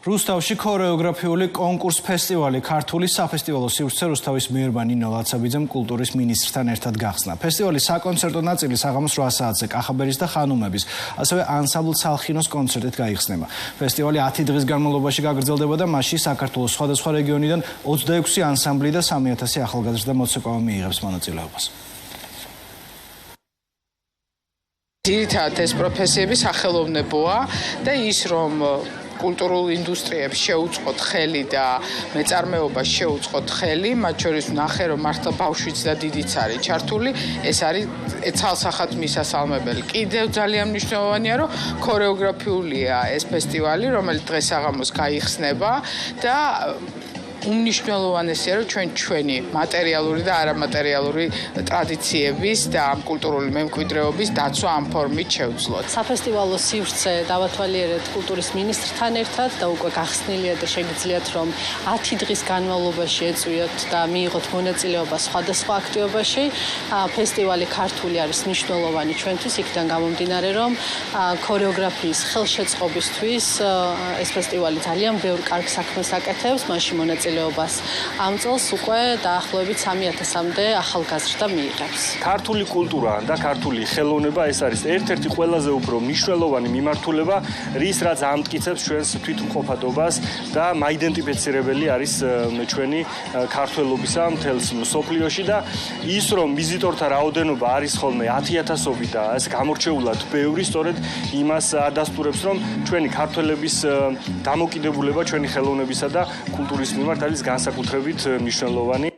რუსთავში ქორეოგრაფიული კონკურს ფესტივალი ქართული საფესტივალო სივრცე რუსთავის მეერბა ნინო ლაცაბიძემ კულტურის მინისტრთან ერთად გახსნა. ფესტივალის საკონცერტო ნაწილი საღამოს 8 საათზე კახაბერის და ხანუმების, ასევე ანსამბლ ცალხინოს კონცერტით გაიხსნება. ფესტივალი 10 დღის განმავლობაში გაგრძელდება და მასში საქართველოს სხვადასხვა რეგიონიდან 26 ანსამბლი და 3000 ახალგაზრდა მოცეკვავე მიიღებს მონაწილეობას. ძირითადად ეს პროფესიები სახელოვნებოა და ის რომ კულტურულ ინდუსტრიებს შეუწყოთ ხელი და მეწარმეობას შეუწყოთ ხელი, მათ შორის ვნახე რომ მართლა ბავშვიც და დიდიც არის ჩართული, ეს არის ცალსახად მისასალმებელი. კიდევ ძალიან მნიშვნელოვანია რომ ქორეოგრაფიულია ეს ფესტივალი, რომელიც დღეს საღამოს გაიხსნება და უმნიშვნელოვანესია რომ ჩვენი მატერიალური და არამატერიალური ტრადიციების და კულტურული მემკვიდრეობის დაცვა ამ ფორმით შევძლოთ. საფესტივალო სივრცე დავათვალიერეთ კულტურის მინისტრთან ერთად და უკვე გახსნილია და შეგიძლიათ რომ 10 დღის განმავლობაში ეწვიოთ და მიიღოთ მონაწილეობა სხვადასხვა აქტივობაში. ფესტივალი ქართული არის მნიშვნელოვანი ჩვენთვის, იქიდან გამომდინარე რომ ქორეოგრაფიის ხელშეწყობისთვის ეს ფესტივალი ძალიან ბევრ კარგ საქმეს აკეთებს, მასში მონაწილეობას ამ წელს უკვე დაახლოებით 3000-მდე ახალგაზრდა მიიღებს. ქართული კულტურა და ქართული ხელოვნება ეს არის ერთ-ერთი ყველაზე უფრო მნიშვნელოვანი მიმართულება, რის რაც ამტკიცებს ჩვენს თვითმყოფადობას და მაიდენტიფიცირებელი არის ჩვენი ქართველობისა მთელს მსოფლიოში და ის რომ ვიზიტორთა რაოდენობა არის ხოლმე 10000-ობით და ეს გამორჩეულად ბევრი, სწორედ იმას ადასტურებს რომ ჩვენი ქართველების დამოკიდებულება ჩვენი ხელოვნებისა და კულტურის მიმართ არის განსაკუთრებით მნიშვნელოვანი.